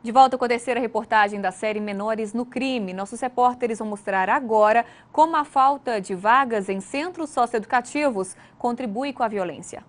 De volta com a terceira reportagem da série Menores no Crime. Nossos repórteres vão mostrar agora como a falta de vagas em centros socioeducativos contribui com a violência.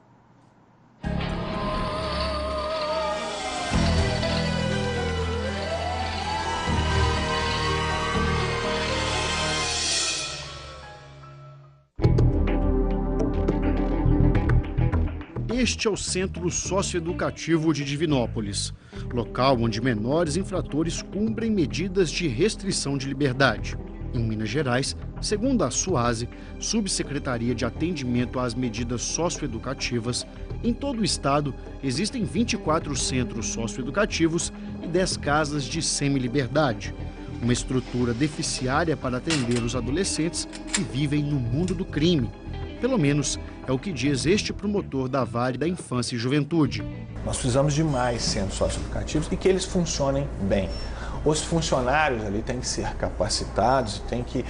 Este é o Centro Socioeducativo de Divinópolis, local onde menores infratores cumprem medidas de restrição de liberdade. Em Minas Gerais, segundo a SUASE, Subsecretaria de Atendimento às Medidas Socioeducativas, em todo o estado existem 24 centros socioeducativos e 10 casas de semi-liberdade, uma estrutura deficiária para atender os adolescentes que vivem no mundo do crime. Pelo menos é o que diz este promotor da Vare da Infância e Juventude. Nós precisamos de mais centros socioeducativos e que eles funcionem bem. Os funcionários ali têm que ser capacitados, têm que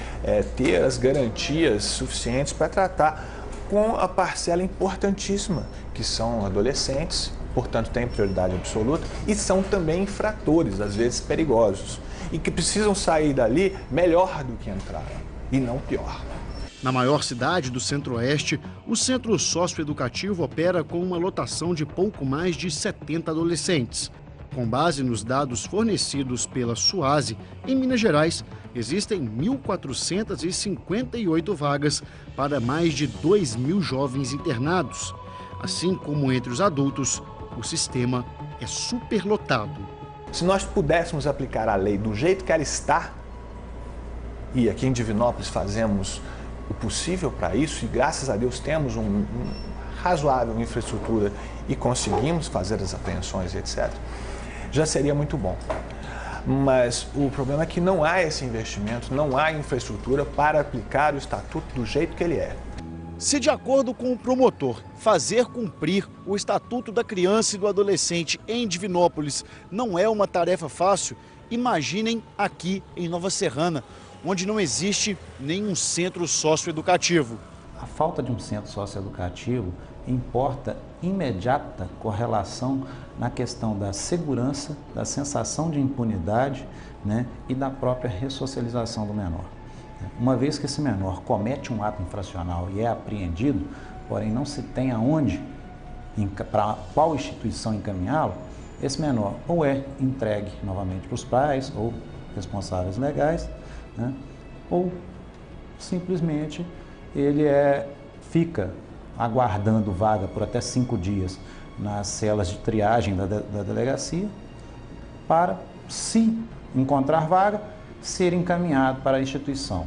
ter as garantias suficientes para tratar com a parcela importantíssima, que são adolescentes, portanto têm prioridade absoluta, e são também infratores, às vezes perigosos, e que precisam sair dali melhor do que entraram, e não pior. Na maior cidade do Centro-Oeste, o Centro Socioeducativo opera com uma lotação de pouco mais de 70 adolescentes. Com base nos dados fornecidos pela SUASE, em Minas Gerais, existem 1.458 vagas para mais de 2.000 jovens internados. Assim como entre os adultos, o sistema é superlotado. Se nós pudéssemos aplicar a lei do jeito que ela está, e aqui em Divinópolis fazemos o possível para isso, e graças a Deus temos uma razoável infraestrutura e conseguimos fazer as apreensões, etc., já seria muito bom. Mas o problema é que não há esse investimento, não há infraestrutura para aplicar o estatuto do jeito que ele é. Se, de acordo com o promotor, fazer cumprir o Estatuto da Criança e do Adolescente em Divinópolis não é uma tarefa fácil, imaginem aqui em Nova Serrana, onde não existe nenhum centro socioeducativo. A falta de um centro socioeducativo importa imediata correlação na questão da segurança, da sensação de impunidade, e da própria ressocialização do menor. Uma vez que esse menor comete um ato infracional e é apreendido, porém não se tem aonde, para qual instituição encaminhá-lo, esse menor ou é entregue novamente para os pais ou responsáveis legais, ou simplesmente ele fica aguardando vaga por até 5 dias nas celas de triagem da delegacia para, se encontrar vaga, ser encaminhado para a instituição.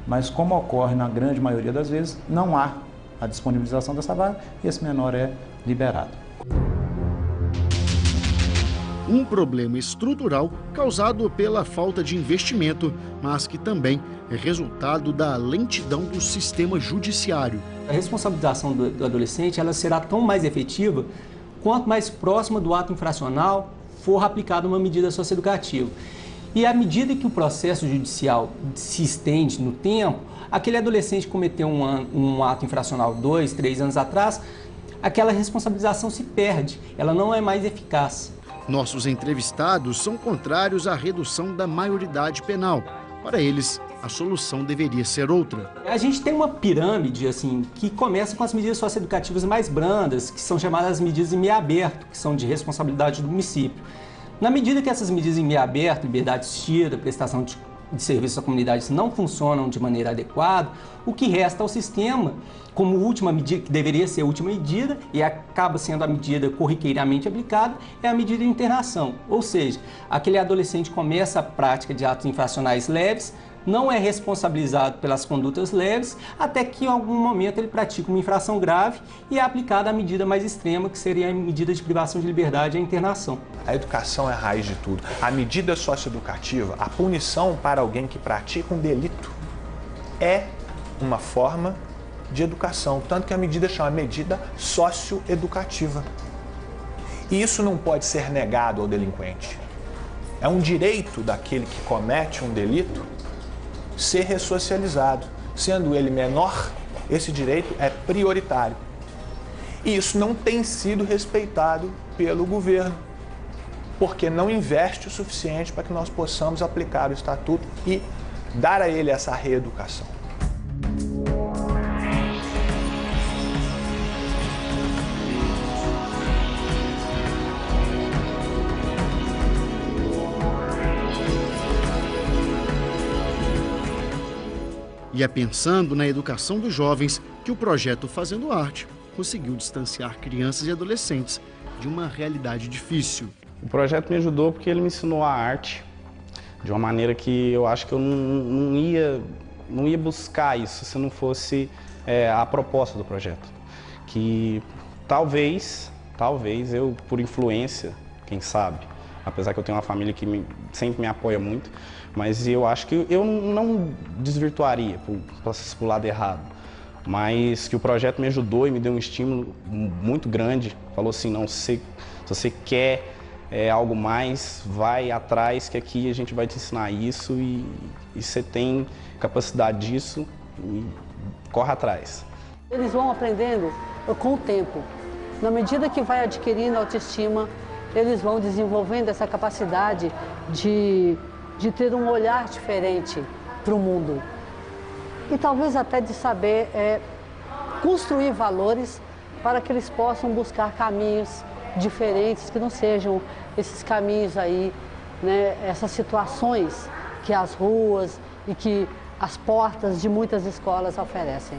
Mas como ocorre na grande maioria das vezes, não há a disponibilização dessa vaga e esse menor é liberado. Um problema estrutural causado pela falta de investimento, mas que também é resultado da lentidão do sistema judiciário. A responsabilização do adolescente ela será tão mais efetiva quanto mais próxima do ato infracional for aplicada uma medida socioeducativa. E à medida que o processo judicial se estende no tempo, aquele adolescente que cometeu um ato infracional 2, 3 anos atrás, aquela responsabilização se perde, ela não é mais eficaz. Nossos entrevistados são contrários à redução da maioridade penal. Para eles, a solução deveria ser outra. A gente tem uma pirâmide que começa com as medidas socioeducativas mais brandas, que são chamadas medidas em meio aberto, que são de responsabilidade do município. Na medida que essas medidas em meio aberto, liberdade assistida, prestação de serviços à comunidade não funcionam de maneira adequada, o que resta ao sistema, como última medida, que deveria ser a última medida, e acaba sendo a medida corriqueiramente aplicada, é a medida de internação. Ou seja, aquele adolescente começa a prática de atos infracionais leves, não é responsabilizado pelas condutas leves, até que em algum momento ele pratica uma infração grave e é aplicada a medida mais extrema, que seria a medida de privação de liberdade e a internação. A educação é a raiz de tudo. A medida socioeducativa, a punição para alguém que pratica um delito, é uma forma de educação, tanto que a medida chama medida socioeducativa. E isso não pode ser negado ao delinquente. É um direito daquele que comete um delito ser ressocializado. Sendo ele menor, esse direito é prioritário. E isso não tem sido respeitado pelo governo. porque não investe o suficiente para que nós possamos aplicar o Estatuto e dar a ele essa reeducação. E é pensando na educação dos jovens que o projeto Fazendo Arte conseguiu distanciar crianças e adolescentes de uma realidade difícil. O projeto me ajudou porque ele me ensinou a arte de uma maneira que eu acho que eu não ia buscar isso se não fosse a proposta do projeto. Que talvez eu, por influência, quem sabe, apesar que eu tenho uma família que sempre me apoia muito, mas eu acho que eu não desvirtuaria pro lado errado, mas que o projeto me ajudou e me deu um estímulo muito grande. Falou assim, não, se você quer algo mais, vai atrás, que aqui a gente vai te ensinar isso e você tem capacidade disso e corre atrás. Eles vão aprendendo com o tempo. Na medida que vai adquirindo autoestima, eles vão desenvolvendo essa capacidade de ter um olhar diferente para o mundo. E talvez até de saber construir valores para que eles possam buscar caminhos diferentes, que não sejam esses caminhos aí, né, essas situações que as ruas e que as portas de muitas escolas oferecem.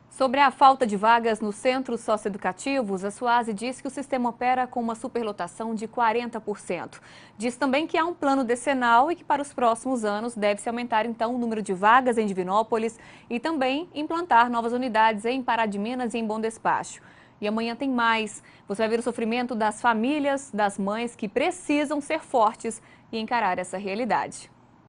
Sobre a falta de vagas nos centros socioeducativos, a SUASE diz que o sistema opera com uma superlotação de 40%. Diz também que há um plano decenal e que para os próximos anos deve-se aumentar então o número de vagas em Divinópolis e também implantar novas unidades em Pará de Minas e em Bom Despacho. E amanhã tem mais. Você vai ver o sofrimento das famílias, das mães que precisam ser fortes e encarar essa realidade.